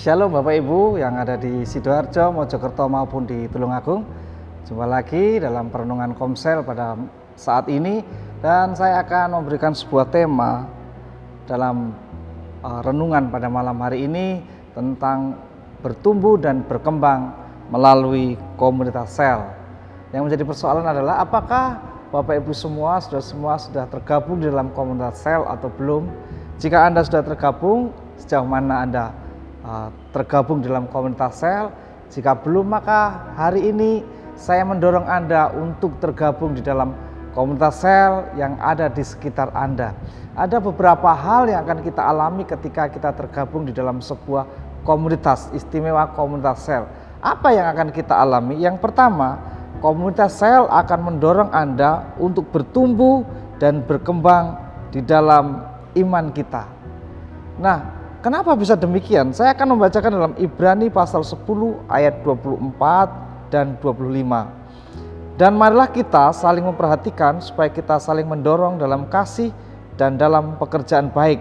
Shalom Bapak Ibu yang ada di Sidoarjo, Mojokerto maupun di Tulungagung. Jumpa lagi dalam perenungan Komsel pada saat ini, dan saya akan memberikan sebuah tema dalam renungan pada malam hari ini tentang bertumbuh dan berkembang melalui komunitas sel. Yang menjadi persoalan adalah apakah Bapak Ibu semua sudah tergabung di dalam komunitas sel atau belum? Jika Anda sudah tergabung, sejauh mana Anda tergabung dalam komunitas sel? Jika belum, maka hari ini saya mendorong Anda untuk tergabung di dalam komunitas sel yang ada di sekitar Anda. Ada beberapa hal yang akan kita alami ketika kita tergabung di dalam sebuah komunitas, istimewa komunitas sel. Apa yang akan kita alami? Yang pertama, komunitas sel akan mendorong Anda untuk bertumbuh dan berkembang di dalam iman kita. Nah, kenapa bisa demikian? Saya akan membacakan dalam Ibrani pasal 10 ayat 24 dan 25. Dan marilah kita saling memperhatikan supaya kita saling mendorong dalam kasih dan dalam pekerjaan baik.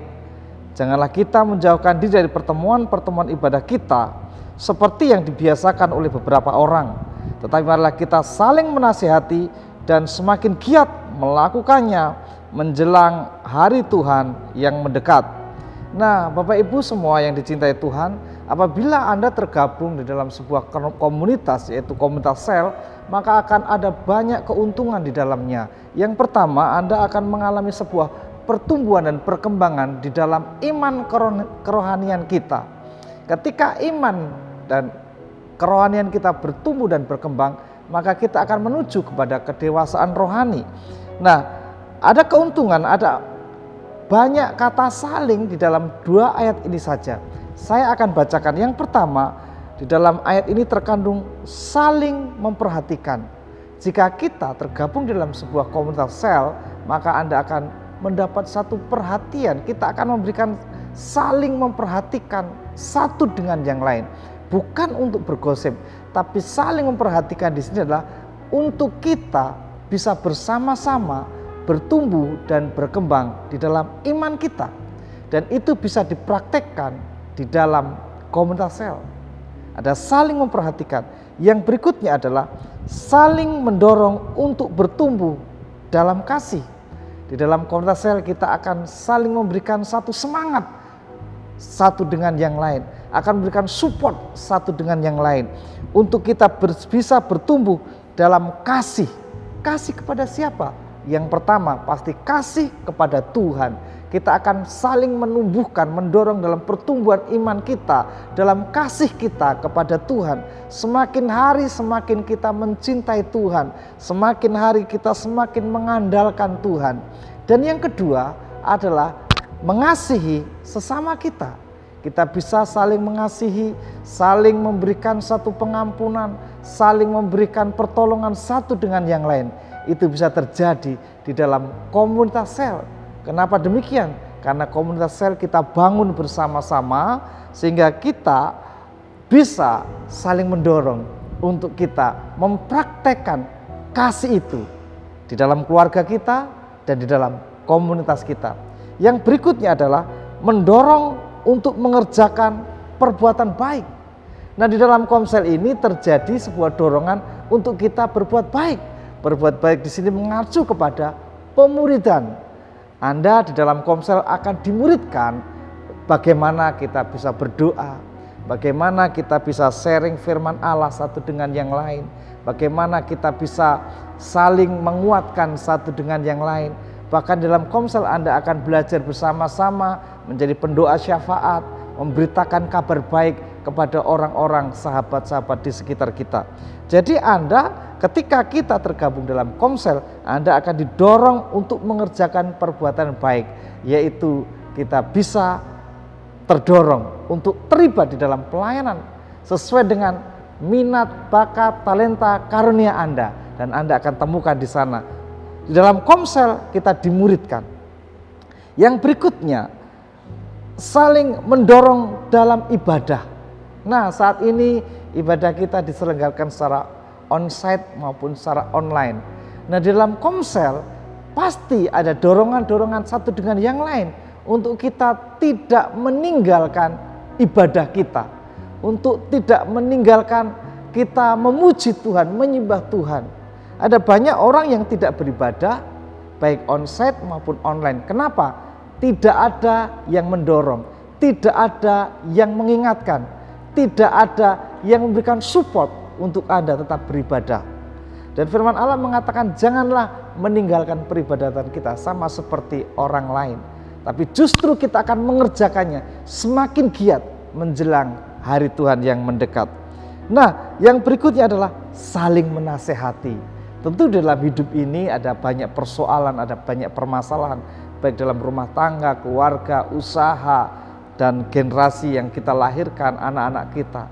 Janganlah kita menjauhkan diri dari pertemuan-pertemuan ibadah kita seperti yang dibiasakan oleh beberapa orang. Tetapi marilah kita saling menasihati dan semakin giat melakukannya menjelang hari Tuhan yang mendekat. Nah, Bapak Ibu semua yang dicintai Tuhan, apabila Anda tergabung di dalam sebuah komunitas, yaitu komunitas sel, maka akan ada banyak keuntungan di dalamnya. Yang pertama, Anda akan mengalami sebuah pertumbuhan dan perkembangan di dalam iman kerohanian kita. Ketika iman dan kerohanian kita bertumbuh dan berkembang, maka kita akan menuju kepada kedewasaan rohani. Nah, ada keuntungan, ada banyak kata saling di dalam dua ayat ini saja. Saya akan bacakan. Yang pertama, di dalam ayat ini terkandung saling memperhatikan. Jika kita tergabung dalam sebuah komunitas sel, maka Anda akan mendapat satu perhatian. Kita akan memberikan saling memperhatikan satu dengan yang lain. Bukan untuk bergosip, tapi saling memperhatikan di sini adalah untuk kita bisa bersama-sama bertumbuh dan berkembang di dalam iman kita. Dan itu bisa dipraktekkan di dalam komunitas sel. Ada saling memperhatikan. Yang berikutnya adalah saling mendorong untuk bertumbuh dalam kasih. Di dalam komunitas sel kita akan saling memberikan satu semangat satu dengan yang lain, akan memberikan support satu dengan yang lain untuk kita bisa bertumbuh dalam kasih. Kasih kepada siapa? Yang pertama pasti kasih kepada Tuhan. Kita akan saling menumbuhkan, mendorong dalam pertumbuhan iman kita, dalam kasih kita kepada Tuhan. Semakin hari semakin kita mencintai Tuhan, semakin hari kita semakin mengandalkan Tuhan. Dan yang kedua adalah mengasihi sesama kita. Kita bisa saling mengasihi, saling memberikan satu pengampunan, saling memberikan pertolongan satu dengan yang lain. Itu bisa terjadi di dalam komunitas sel. Kenapa demikian? Karena komunitas sel kita bangun bersama-sama sehingga kita bisa saling mendorong untuk kita mempraktekkan kasih itu di dalam keluarga kita dan di dalam komunitas kita. Yang berikutnya adalah mendorong untuk mengerjakan perbuatan baik. Nah, di dalam komsel ini terjadi sebuah dorongan untuk kita berbuat baik. Berbuat baik di sini mengacu kepada pemuridan. Anda di dalam komsel akan dimuridkan bagaimana kita bisa berdoa, bagaimana kita bisa sharing firman Allah satu dengan yang lain, bagaimana kita bisa saling menguatkan satu dengan yang lain. Bahkan dalam komsel Anda akan belajar bersama-sama menjadi pendoa syafaat, memberitakan kabar baik kepada orang-orang sahabat-sahabat di sekitar kita. Jadi Anda ketika kita tergabung dalam komsel, Anda akan didorong untuk mengerjakan perbuatan baik, yaitu kita bisa terdorong untuk terlibat di dalam pelayanan sesuai dengan minat, bakat, talenta, karunia Anda, dan Anda akan temukan di sana. Di dalam komsel kita dimuridkan. Yang berikutnya, saling mendorong dalam ibadah. Nah, saat ini ibadah kita diselenggarakan secara onsite maupun secara online. Nah, di dalam komsel pasti ada dorongan-dorongan satu dengan yang lain untuk kita tidak meninggalkan ibadah kita. untuk tidak meninggalkan kita memuji Tuhan, menyembah Tuhan. Ada banyak orang yang tidak beribadah, baik onsite maupun online. Kenapa? Tidak ada yang mendorong, tidak ada yang mengingatkan, tidak ada yang memberikan support untuk Anda tetap beribadah. Dan firman Allah mengatakan janganlah meninggalkan peribadatan kita sama seperti orang lain, tapi justru kita akan mengerjakannya semakin giat menjelang hari Tuhan yang mendekat. Nah, yang berikutnya adalah saling menasehati. Tentu dalam hidup ini ada banyak persoalan, ada banyak permasalahan, baik dalam rumah tangga, keluarga, usaha, dan generasi yang kita lahirkan, anak-anak kita.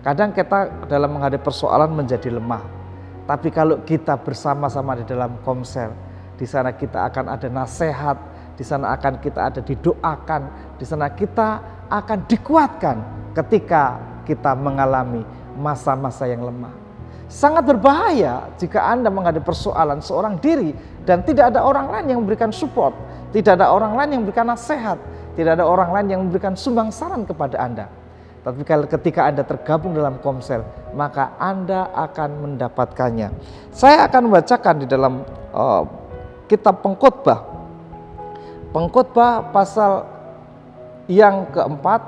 Kadang kita dalam menghadapi persoalan menjadi lemah. Tapi kalau kita bersama-sama di dalam komsel, di sana kita akan ada nasihat, di sana akan kita ada didoakan, di sana kita akan dikuatkan ketika kita mengalami masa-masa yang lemah. Sangat berbahaya jika Anda menghadapi persoalan seorang diri dan tidak ada orang lain yang memberikan support, tidak ada orang lain yang memberikan nasihat, tidak ada orang lain yang memberikan sumbang saran kepada Anda. Tapi ketika Anda tergabung dalam komsel, maka Anda akan mendapatkannya. Saya akan membacakan di dalam kitab Pengkhotbah. Pengkhotbah pasal yang keempat,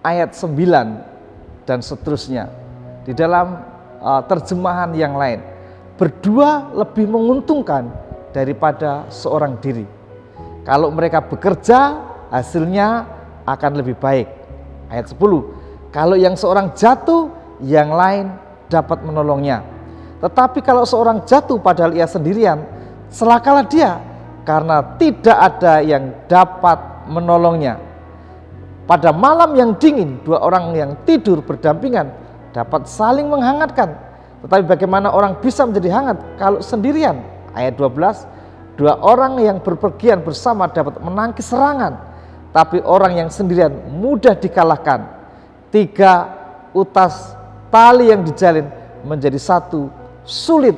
ayat 9 dan seterusnya. Di dalam terjemahan yang lain, berdua lebih menguntungkan daripada seorang diri. Kalau mereka bekerja, hasilnya akan lebih baik. Ayat 10, kalau yang seorang jatuh, yang lain dapat menolongnya. Tetapi kalau seorang jatuh padahal ia sendirian, celakalah dia, karena tidak ada yang dapat menolongnya. Pada malam yang dingin, dua orang yang tidur berdampingan dapat saling menghangatkan. Tetapi bagaimana orang bisa menjadi hangat kalau sendirian? Ayat 12, dua orang yang berpergian bersama dapat menangkis serangan, tapi orang yang sendirian mudah dikalahkan. Tiga utas tali yang dijalin menjadi satu, sulit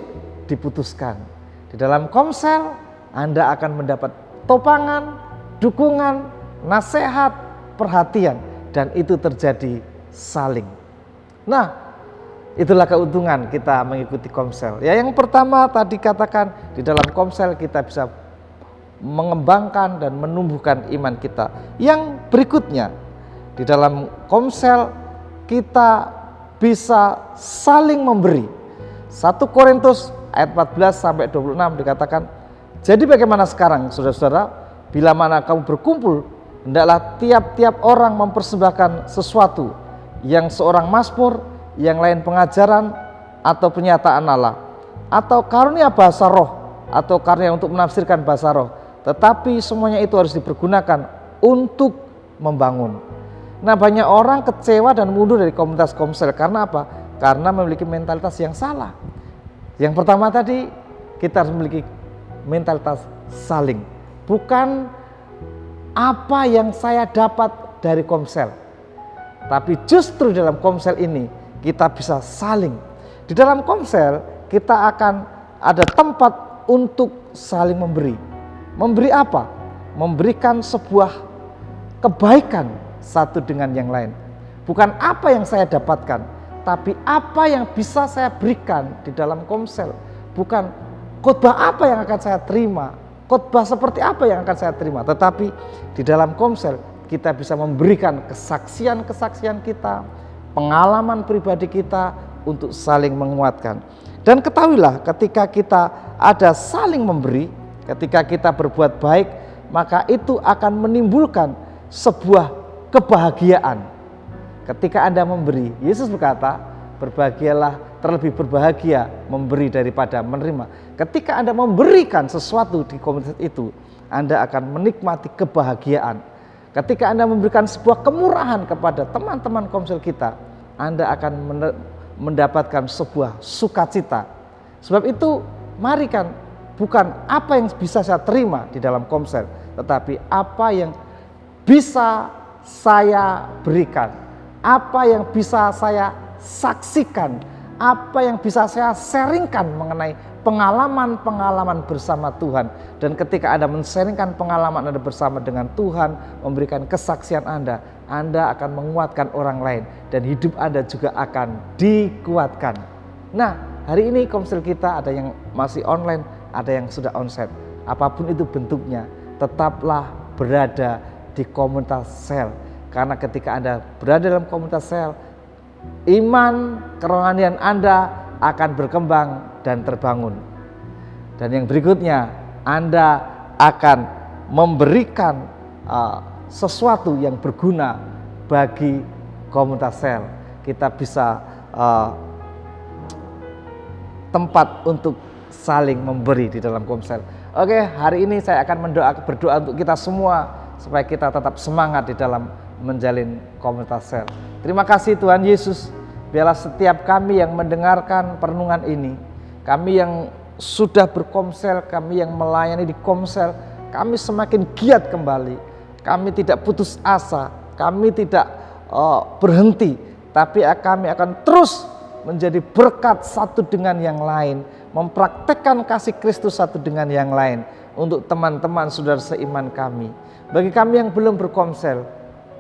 diputuskan. Di dalam komsel, Anda akan mendapat topangan, dukungan, nasihat, perhatian, dan itu terjadi saling. Nah, itulah keuntungan kita mengikuti komsel. Ya, yang pertama tadi katakan, di dalam komsel kita bisa mengembangkan dan menumbuhkan iman kita. Yang berikutnya, di dalam komsel kita bisa saling memberi. 1 Korintus ayat 14 sampai 26 dikatakan, jadi bagaimana sekarang saudara-saudara, bila mana kamu berkumpul, hendaklah tiap-tiap orang mempersembahkan sesuatu, yang seorang mazmur, yang lain pengajaran atau penyataan Allah, atau karunia bahasa roh, atau karunia untuk menafsirkan bahasa roh. Tetapi semuanya itu harus dipergunakan untuk membangun. Nah, banyak orang kecewa dan mundur dari komunitas komsel. Karena apa? Karena memiliki mentalitas yang salah. Yang pertama tadi, kita harus memiliki mentalitas saling. Bukan apa yang saya dapat dari komsel, tapi justru dalam komsel ini kita bisa saling. Di dalam komsel kita akan ada tempat untuk saling memberi. Memberi apa? Memberikan sebuah kebaikan satu dengan yang lain. Bukan apa yang saya dapatkan, tapi apa yang bisa saya berikan di dalam komsel. Bukan khotbah apa yang akan saya terima, khotbah seperti apa yang akan saya terima, tetapi di dalam komsel kita bisa memberikan kesaksian-kesaksian kita, pengalaman pribadi kita untuk saling menguatkan. Dan ketahuilah, ketika kita ada saling memberi, ketika kita berbuat baik, maka itu akan menimbulkan sebuah kebahagiaan. Ketika Anda memberi, Yesus berkata, berbahagialah, terlebih berbahagia memberi daripada menerima. Ketika Anda memberikan sesuatu di komunitas itu, Anda akan menikmati kebahagiaan. Ketika Anda memberikan sebuah kemurahan kepada teman-teman komsel kita, Anda akan mendapatkan sebuah sukacita. Sebab itu, mari kan, bukan apa yang bisa saya terima di dalam komsel, tetapi apa yang bisa saya berikan, apa yang bisa saya saksikan, apa yang bisa saya sharingkan mengenai pengalaman-pengalaman bersama Tuhan. Dan ketika Anda men-sharingkan pengalaman Anda bersama dengan Tuhan, memberikan kesaksian Anda Anda akan menguatkan orang lain dan hidup Anda juga akan dikuatkan. Nah, hari ini komsel kita ada yang masih online, ada yang sudah onsite. Apapun itu bentuknya, tetaplah berada di komunitas sel. Karena ketika Anda berada dalam komunitas sel, iman kerohanian Anda akan berkembang dan terbangun. Dan yang berikutnya, Anda akan memberikan sesuatu yang berguna bagi komunitas sel. Kita bisa tempat untuk saling memberi di dalam komsel. Oke, hari ini saya akan berdoa untuk kita semua supaya kita tetap semangat di dalam menjalin komunitas sel. Terima kasih Tuhan Yesus. Biarlah setiap kami yang mendengarkan perenungan ini, kami yang sudah berkomsel, kami yang melayani di komsel, kami semakin giat kembali. Kami tidak putus asa, kami tidak berhenti, tapi kami akan terus menjadi berkat satu dengan yang lain, mempraktekkan kasih Kristus satu dengan yang lain untuk teman-teman saudara seiman kami. Bagi kami yang belum berkomsel,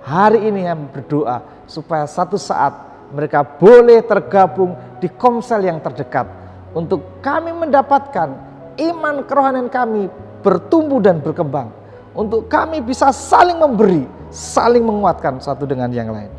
hari ini kami berdoa supaya satu saat mereka boleh tergabung di komsel yang terdekat untuk kami mendapatkan iman kerohanian kami bertumbuh dan berkembang, untuk kami bisa saling memberi, saling menguatkan satu dengan yang lain.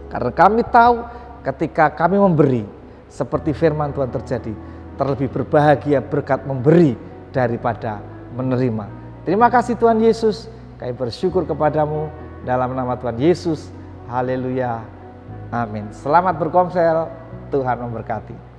Karena kami tahu ketika kami memberi, seperti firman Tuhan terjadi, terlebih berbahagia berkat memberi daripada menerima. Terima kasih Tuhan Yesus, kami bersyukur kepadamu dalam nama Tuhan Yesus. Haleluya, amin. Selamat berkomsel, Tuhan memberkati.